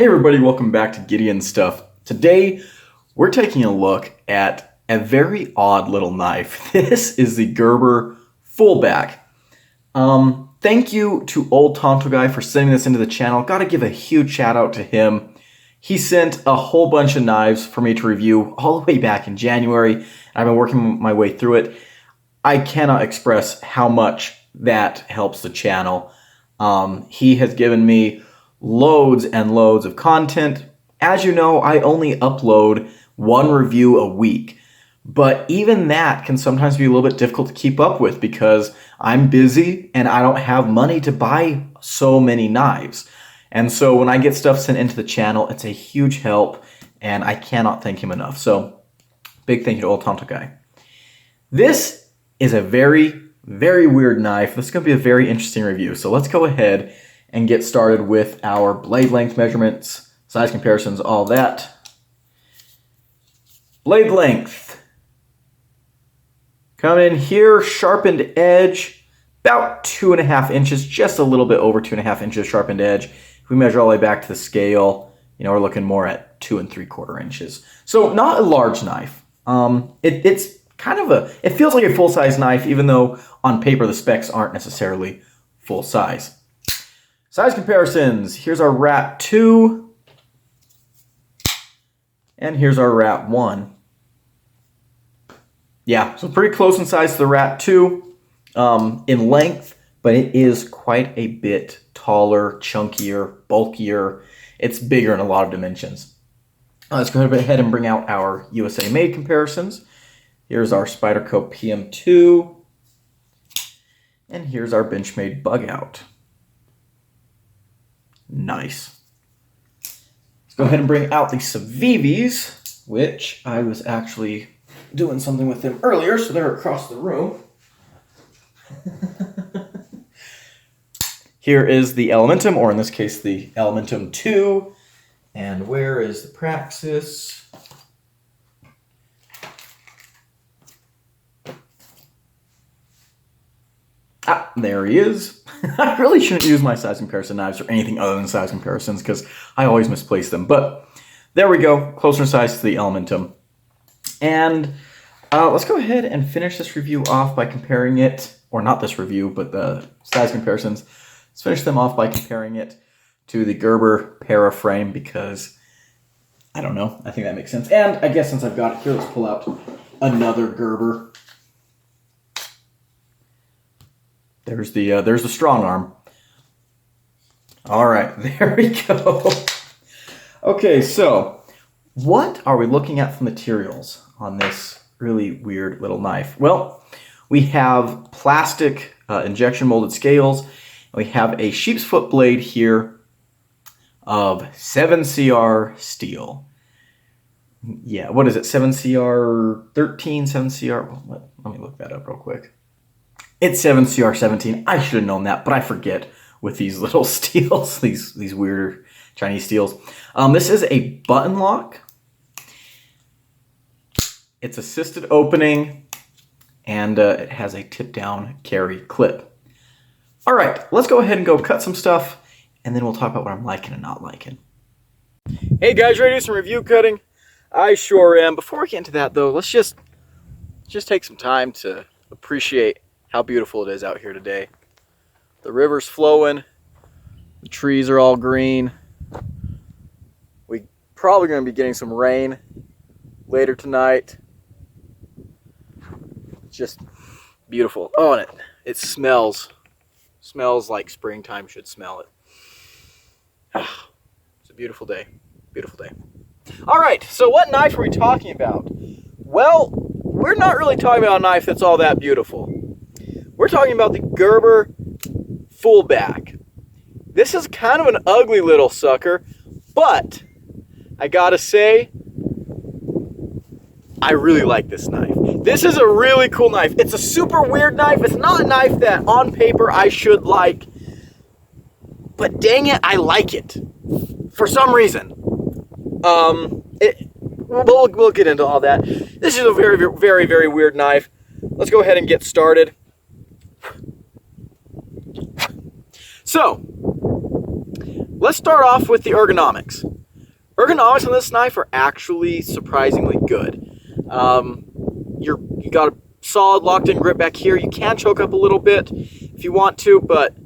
Hey everybody, welcome back to Gideon Stuff. Today, we're taking a look at a very odd little knife. This is the Gerber Fullback. Thank you to Old Tonto Guy for sending this into the channel. Gotta give a huge shout out to him. He sent a whole bunch of knives for me to review all the way back in January. I've been working my way through it. I cannot express how much that helps the channel. He has given me loads and loads of content. As you know, I only upload one review a week, but even that can sometimes be a little bit difficult to keep up with because I'm busy and I don't have money to buy so many knives. And so when I get stuff sent into the channel, it's a huge help and I cannot thank him enough. So big thank you to Old Tonto Guy. This is a very, very weird knife. This is going to be a very interesting review. So let's go ahead and get started with our blade length measurements, size comparisons, all that. Blade length. Coming in here, sharpened edge, about 2.5 inches, just a little bit over 2.5 inches sharpened edge. If we measure all the way back to the scale, we're looking more at 2 3/4 inches. So not a large knife. It's kind of it feels like a full-size knife, even though on paper the specs aren't necessarily full size. Size comparisons. Here's our Rat 2. And here's our Rat 1. Yeah, so pretty close in size to the Rat 2 in length, but it is quite a bit taller, chunkier, bulkier. It's bigger in a lot of dimensions. Let's go ahead and bring out our USA made comparisons. Here's our Spyderco PM2. And here's our Benchmade Bug Out. Nice. Let's go ahead and bring out the Civivis, which I was actually doing something with them earlier, so they're across the room. Here is the Elementum, or in this case, the Elementum 2. And where is the Praxis? Ah, there he is. I really shouldn't use my size comparison knives for anything other than size comparisons because I always misplace them. But there we go, closer in size to the Elementum. And let's go ahead and finish this review off by comparing it, or not this review, but the size comparisons. Let's finish them off by comparing it to the Gerber Paraframe because, I don't know, I think that makes sense. And I guess since I've got it here, let's pull out another Gerber. There's the strong arm. All right, there we go. Okay, so what are we looking at for materials on this really weird little knife? Well, we have plastic injection molded scales. We have a sheep's foot blade here of 7CR steel. Yeah, what is it? 7CR13, 7CR. Let me look that up real quick. It's 7CR17. I should have known that, but I forget with these little steels, these weirder Chinese steels. This is a button lock. It's assisted opening, and it has a tip-down carry clip. All right, let's go ahead and go cut some stuff, and then we'll talk about what I'm liking and not liking. Hey guys, ready to do some review cutting? I sure am. Before we get into that, though, let's just take some time to appreciate how beautiful it is out here today. The river's flowing, the trees are all green. We probably going to be getting some rain later tonight. It's just beautiful. Oh, and it smells like springtime should smell it. It's a beautiful day, beautiful day. All right, so what knife are we talking about? Well, we're not really talking about a knife that's all that beautiful. We're talking about the Gerber Fullback. This is kind of an ugly little sucker, but I gotta say, I really like this knife. This is a really cool knife. It's a super weird knife. It's not a knife that on paper I should like, but dang it, I like it for some reason. We'll get into all that. This is a very, very, very weird knife. Let's go ahead and get started. So, let's start off with the ergonomics. Ergonomics on this knife are actually surprisingly good. You got a solid locked-in grip back here. You can choke up a little bit if you want to, but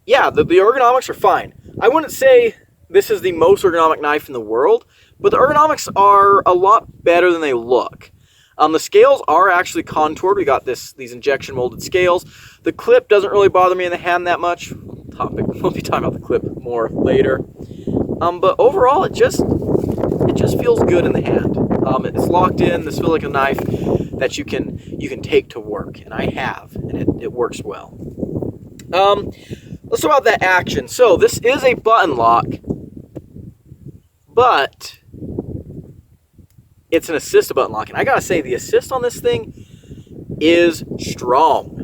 yeah, the ergonomics are fine. I wouldn't say this is the most ergonomic knife in the world, but the ergonomics are a lot better than they look. The scales are actually contoured. We got these injection molded scales. The clip doesn't really bother me in the hand that much. We'll be talking about the clip more later. But overall, it just feels good in the hand. It's locked in. This feels like a knife that you can take to work, and I have, and it works well. Let's talk about that action. So this is a button lock, but it's an assist button lock, and I gotta say the assist on this thing is strong.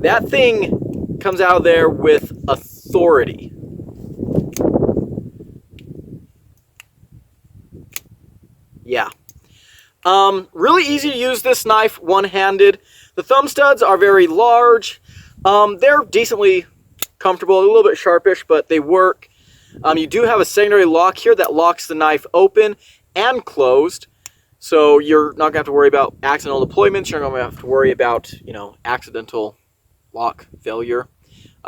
That thing comes out of there with authority. Yeah. Really easy to use this knife one-handed. The thumb studs are very large. They're decently comfortable, a little bit sharpish, but they work. You do have a secondary lock here that locks the knife open and closed, so you're not going to have to worry about accidental deployments. You're not going to have to worry about, accidental lock failure,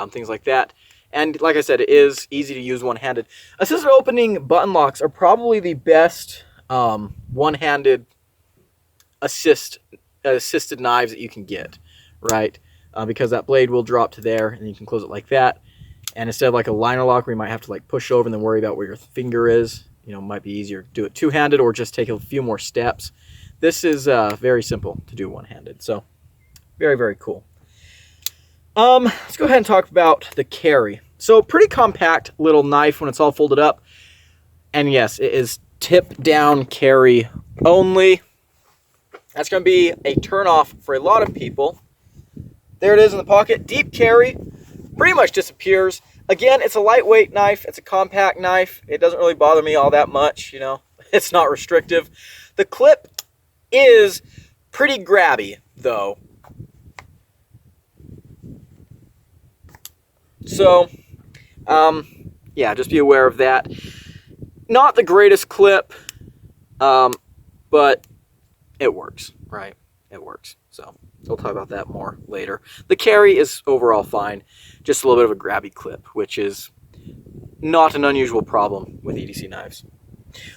things like that. And like I said, it is easy to use one-handed. Assisted opening button locks are probably the best one-handed assisted knives that you can get, right? Because that blade will drop to there, and you can close it like that. And instead of like a liner lock where you might have to like push over and then worry about where your finger is, it might be easier to do it two-handed or just take a few more steps. This is very simple to do one-handed, so very, very cool. Let's go ahead and talk about the carry. So pretty compact little knife when it's all folded up. And yes, it is tip-down carry only. That's going to be a turn-off for a lot of people. There it is in the pocket. Deep carry pretty much disappears. Again, it's a lightweight knife. It's a compact knife. It doesn't really bother me all that much, It's not restrictive. The clip is pretty grabby, though. So, yeah, just be aware of that. Not the greatest clip, but it works, right? It works. So we'll talk about that more later. The carry is overall fine. Just a little bit of a grabby clip, which is not an unusual problem with EDC knives.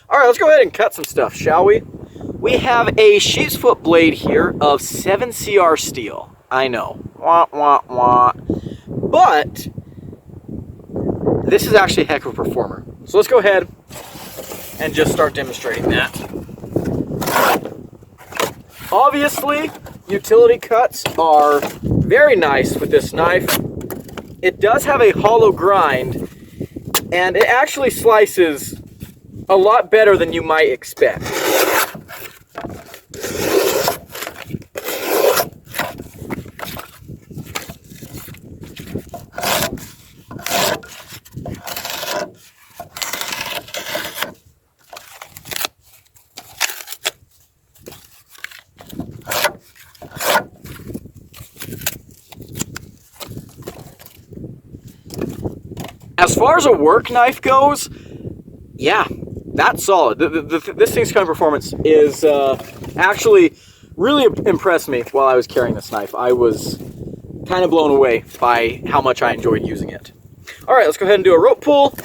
All right, let's go ahead and cut some stuff, shall we? We have a sheep's foot blade here of 7CR steel. I know. Wah, wah, wah. But this is actually a heck of a performer. So let's go ahead and just start demonstrating that. Obviously, utility cuts are very nice with this knife. It does have a hollow grind, and it actually slices a lot better than you might expect. As far as a work knife goes, yeah, that's solid. This thing's kind of performance is actually really impressed me while I was carrying this knife. I was kind of blown away by how much I enjoyed using it. All right, let's go ahead and do a rope pull.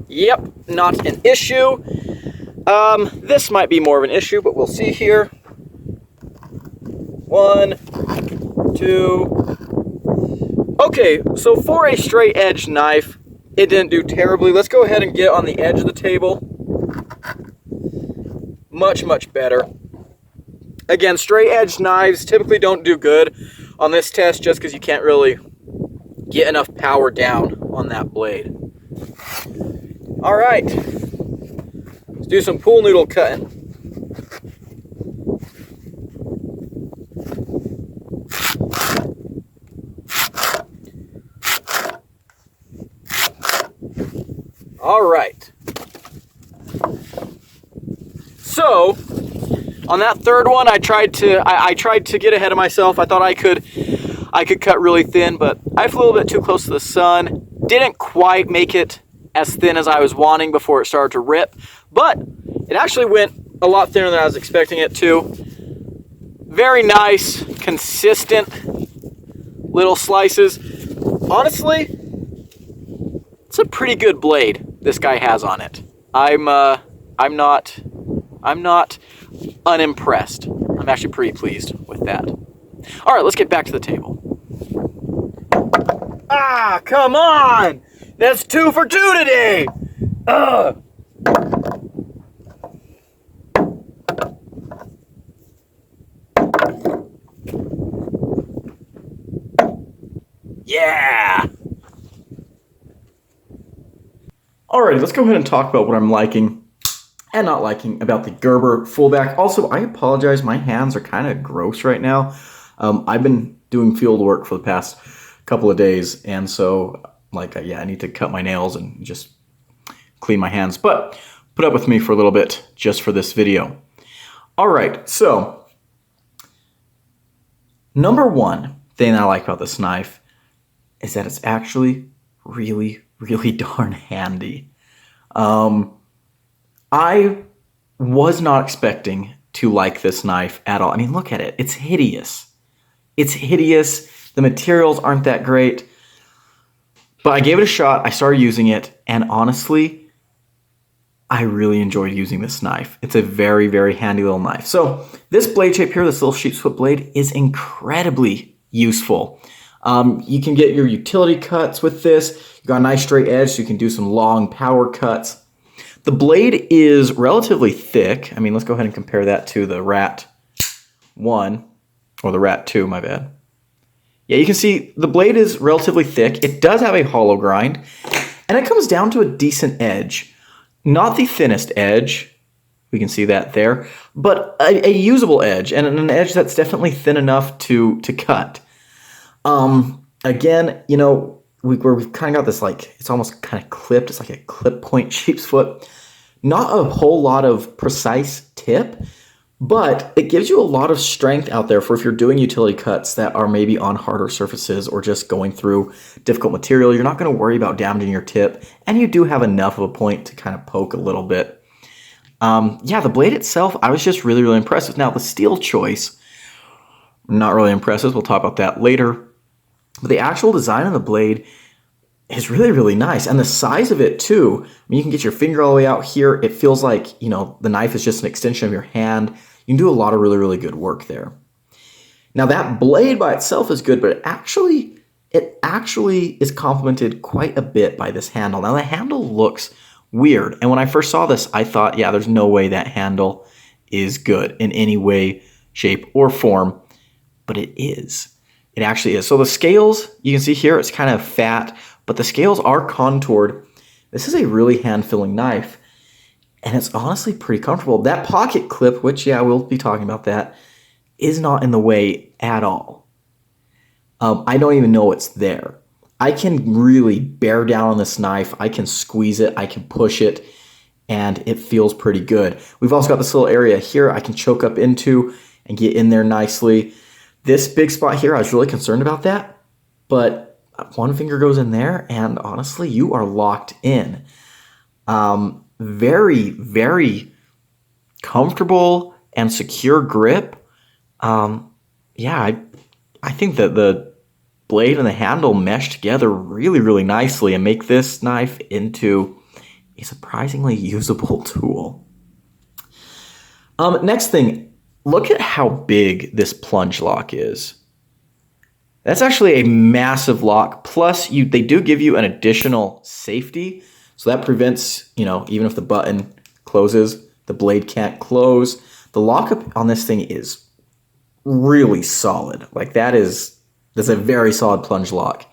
Yep, not an issue. This might be more of an issue, but we'll see here. 1, 2. Okay, so for a straight edge knife, it didn't do terribly. Let's go ahead and get on the edge of the table. Much, much better. Again, straight edge knives typically don't do good on this test just because you can't really get enough power down on that blade. All right, let's do some pool noodle cutting. All right. So, on that third one, I tried to get ahead of myself. I thought I could cut really thin, but I flew a little bit too close to the sun, Didn't quite make it as thin as I was wanting before it started to rip, but it actually went a lot thinner than I was expecting it to. Very nice, consistent little slices. Honestly, it's a pretty good blade this guy has on it. I'm not unimpressed. I'm actually pretty pleased with that. All right, let's get back to the table. Ah, come on! That's 2 for 2 today! Ugh! Yeah! Alrighty, let's go ahead and talk about what I'm liking and not liking about the Gerber Fullback. Also, I apologize, my hands are kind of gross right now. I've been doing field work for the past couple of days, and so, I need to cut my nails and just clean my hands. But put up with me for a little bit just for this video. Alright, so, number one thing that I like about this knife is that it's actually really, really darn handy. I was not expecting to like this knife at all. I mean, look at it. It's hideous. It's hideous. The materials aren't that great. But I gave it a shot. I started using it. And honestly, I really enjoyed using this knife. It's a very, very handy little knife. So this blade shape here, this little sheep's foot blade, is incredibly useful. You can get your utility cuts with this. You got a nice straight edge, so you can do some long power cuts. The blade is relatively thick. I mean, let's go ahead and compare that to the Rat 1, or the Rat 2, my bad. Yeah, you can see the blade is relatively thick. It does have a hollow grind, and it comes down to a decent edge. Not the thinnest edge, we can see that there, but a usable edge, and an edge that's definitely thin enough to cut. Again, you know, we've kind of got this, like, it's almost kind of clipped. It's like a clip point sheep's foot. Not a whole lot of precise tip, but it gives you a lot of strength out there for if you're doing utility cuts that are maybe on harder surfaces or just going through difficult material. You're not going to worry about damaging your tip, and you do have enough of a point to kind of poke a little bit. Yeah, the blade itself, I was just really, really impressed with. Now, the steel choice, not really impressive. We'll talk about that later. But the actual design of the blade is really, really nice. And the size of it, too. I mean, you can get your finger all the way out here. It feels like, you know, the knife is just an extension of your hand. You can do a lot of really, really good work there. Now, that blade by itself is good, but it actually is complemented quite a bit by this handle. Now, the handle looks weird. And when I first saw this, I thought, yeah, there's no way that handle is good in any way, shape, or form. But it is. It actually is. So the scales, you can see here, it's kind of fat, but the scales are contoured. This is a really hand-filling knife, and it's honestly pretty comfortable. That pocket clip, which, yeah, we'll be talking about that, is not in the way at all. I don't even know it's there. I can really bear down on this knife. I can squeeze it. I can push it, and it feels pretty good. We've also got this little area here I can choke up into and get in there nicely. This big spot here, I was really concerned about that, but one finger goes in there, and honestly, you are locked in. Very, very comfortable and secure grip. Yeah, I think that the blade and the handle mesh together really, really nicely and make this knife into a surprisingly usable tool. Next thing, look at how big this plunge lock is. That's actually a massive lock. Plus, they do give you an additional safety. So that prevents, you know, even if the button closes, the blade can't close. The lockup on this thing is really solid. Like that's a very solid plunge lock.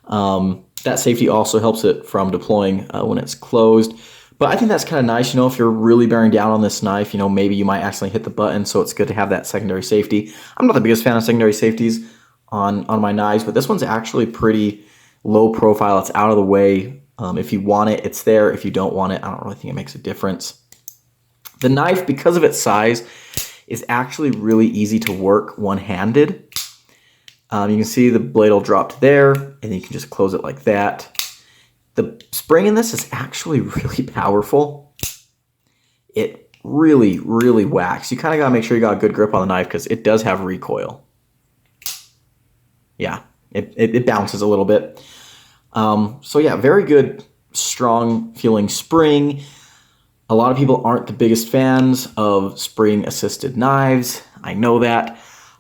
That safety also helps it from deploying when it's closed. But I think that's kind of nice, you know, if you're really bearing down on this knife, you know, maybe you might accidentally hit the button, so it's good to have that secondary safety. I'm not the biggest fan of secondary safeties on my knives, but this one's actually pretty low profile. It's out of the way. If you want it, it's there. If you don't want it, I don't really think it makes a difference. The knife, because of its size, is actually really easy to work one-handed. You can see the blade will drop there, and you can just close it like that. The spring in this is actually really powerful. It really, really whacks. You kind of got to make sure you got a good grip on the knife because it does have recoil. Yeah, it bounces a little bit. So yeah, very good, strong feeling spring. A lot of people aren't the biggest fans of spring-assisted knives. I know that.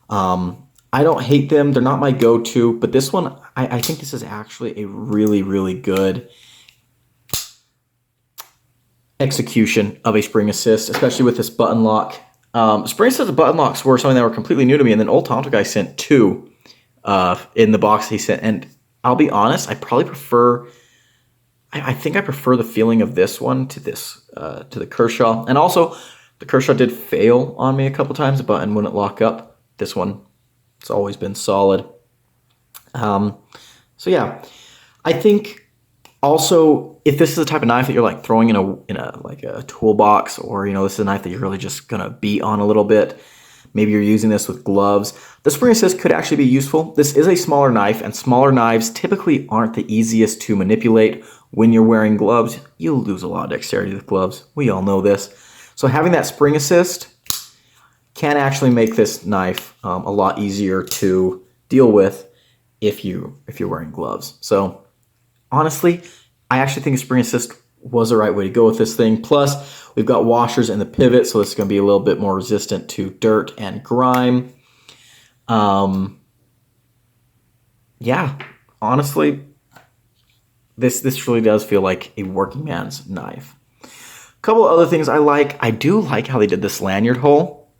I don't hate them. They're not my go-to, but this one, I think this is actually a really, really good execution of a spring assist, especially with this button lock. Spring assisted button locks were something that were completely new to me, and then Old Tonto Guy sent 2 in the box he sent, and I'll be honest, I probably prefer... I think I prefer the feeling of this one to this, to the Kershaw. And also, the Kershaw did fail on me a couple times. The button wouldn't lock up. This one, it's always been solid. So yeah, I think also if this is the type of knife that you're like throwing in a like a toolbox, or this is a knife that you're really just gonna beat on a little bit. Maybe you're using this with gloves. The spring assist could actually be useful. This is a smaller knife, and smaller knives typically aren't the easiest to manipulate. When you're wearing gloves, you'll lose a lot of dexterity with gloves. We all know this. So having that spring assist can actually make this knife a lot easier to deal with if you're wearing gloves. So honestly, I actually think a spring assist was the right way to go with this thing. Plus, we've got washers in the pivot, so this is going to be a little bit more resistant to dirt and grime. Yeah, honestly, this really does feel like a working man's knife. A couple of other things I like. I do like how they did this lanyard hole.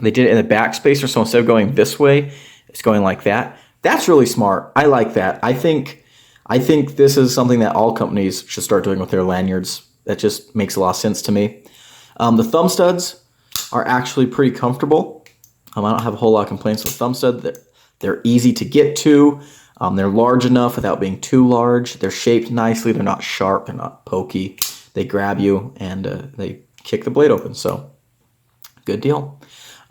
They did it in the back spacer, so instead of going this way, it's going like that. That's really smart. I like that. I think this is something that all companies should start doing with their lanyards. That just makes a lot of sense to me. The thumb studs are actually pretty comfortable. I don't have a whole lot of complaints with thumb stud. They're easy to get to. They're large enough without being too large. They're shaped nicely. They're not sharp. They're not pokey. They grab you and they kick the blade open. So, good deal.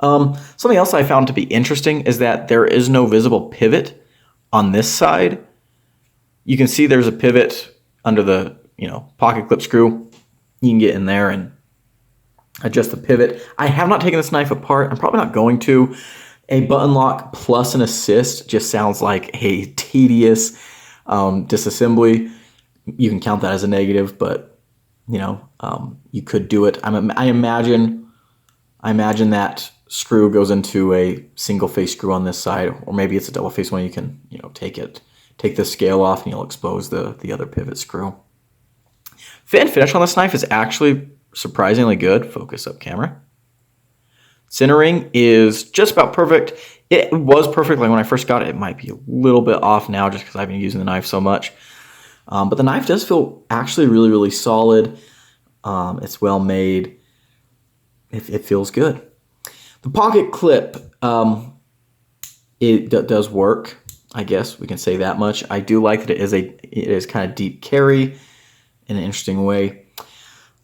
Something else I found to be interesting is that there is no visible pivot on this side. You can see there's a pivot under the pocket clip screw. You can get in there and adjust the pivot. I have not taken this knife apart. I'm probably not going to. A button lock plus an assist just sounds like a tedious disassembly. You can count that as a negative, but you could do it. I imagine that screw goes into a single face screw on this side, or maybe it's a double face one. You can take the scale off and you'll expose the other pivot screw. Fit and finish on this knife is actually surprisingly good. Focus up, camera. Centering is just about perfect. It was perfect like when I first got it. It might be a little bit off now just because I've been using the knife so much. But the knife does feel actually really, really solid. It's well made. It feels good. The pocket clip, it does work. I guess we can say that much. I do like that it is kind of deep carry in an interesting way.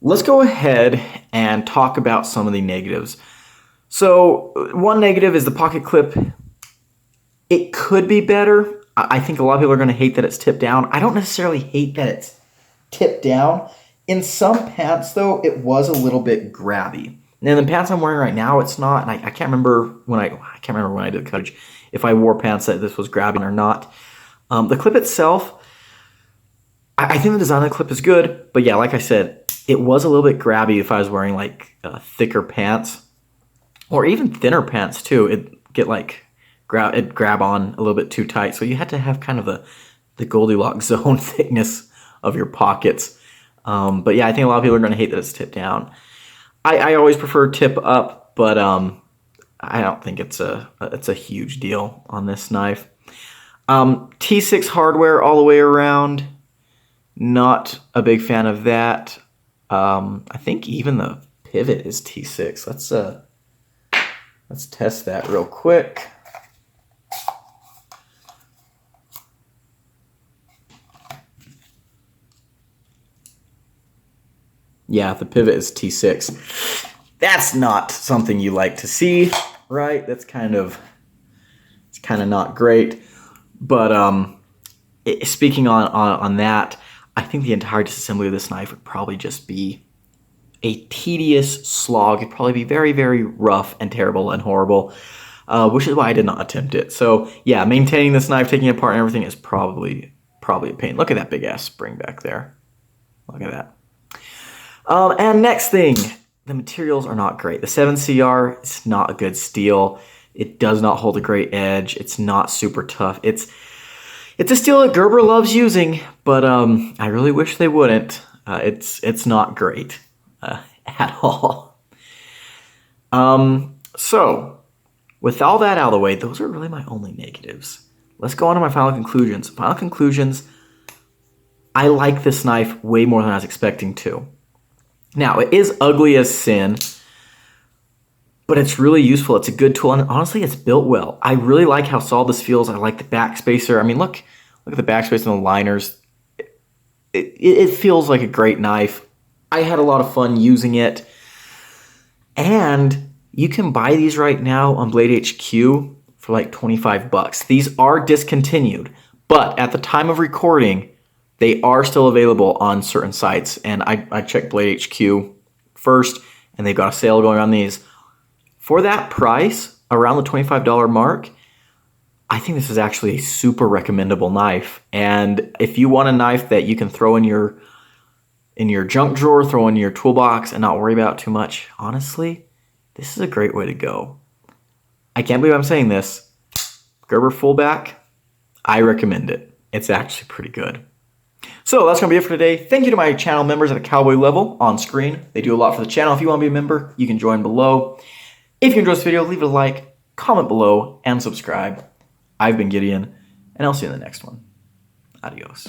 Let's go ahead and talk about some of the negatives. So one negative is the pocket clip. It could be better. I think a lot of people are going to hate that it's tipped down. I don't necessarily hate that it's tipped down. In some pants, though, it was a little bit grabby. Now, the pants I'm wearing right now, it's not. And I can't remember when I did coverage if I wore pants that this was grabbing or not. The clip itself, I think the design of the clip is good. But yeah, like I said, it was a little bit grabby if I was wearing like thicker pants. Or even thinner pants too. It'd grab on a little bit too tight. So you had to have kind of the Goldilocks zone thickness of your pockets. But yeah, I think a lot of people are going to hate that it's tipped down. I always prefer tip up, but I don't think it's a huge deal on this knife. T6 hardware all the way around. Not a big fan of that. I think even the pivot is T6. Let's test that real quick. Yeah, the pivot is T6. That's not something you like to see, right? It's kind of not great. But speaking on that, I think the entire disassembly of this knife would probably just be a tedious slog. It'd probably be very, very rough and terrible and horrible, which is why I did not attempt it. So yeah, maintaining this knife, taking it apart and everything is probably a pain. Look at that big ass spring back there. Look at that. And next thing, the materials are not great. The 7CR is not a good steel. It does not hold a great edge. It's not super tough. It's a steel that Gerber loves using, but I really wish they wouldn't. It's not great at all. So with all that out of the way, those are really my only negatives. Let's go on to my final conclusions. Final conclusions, I like this knife way more than I was expecting to. Now, it is ugly as sin, but it's really useful. It's a good tool, and honestly, it's built well. I really like how solid this feels. I like the backspacer. I mean, look at the backspacer and the liners. It feels like a great knife. I had a lot of fun using it, and you can buy these right now on Blade HQ for like $25. These are discontinued, but at the time of recording, they are still available on certain sites, and I checked Blade HQ first, and they've got a sale going on these. For that price, around the $25 mark, I think this is actually a super recommendable knife. And if you want a knife that you can throw in your junk drawer, throw in your toolbox, and not worry about too much, honestly, this is a great way to go. I can't believe I'm saying this. Gerber Fullback, I recommend it. It's actually pretty good. So that's going to be it for today. Thank you to my channel members at a cowboy level on screen. They do a lot for the channel. If you want to be a member, you can join below. If you enjoyed this video, leave it a like, comment below, and subscribe. I've been Gideon, and I'll see you in the next one. Adios.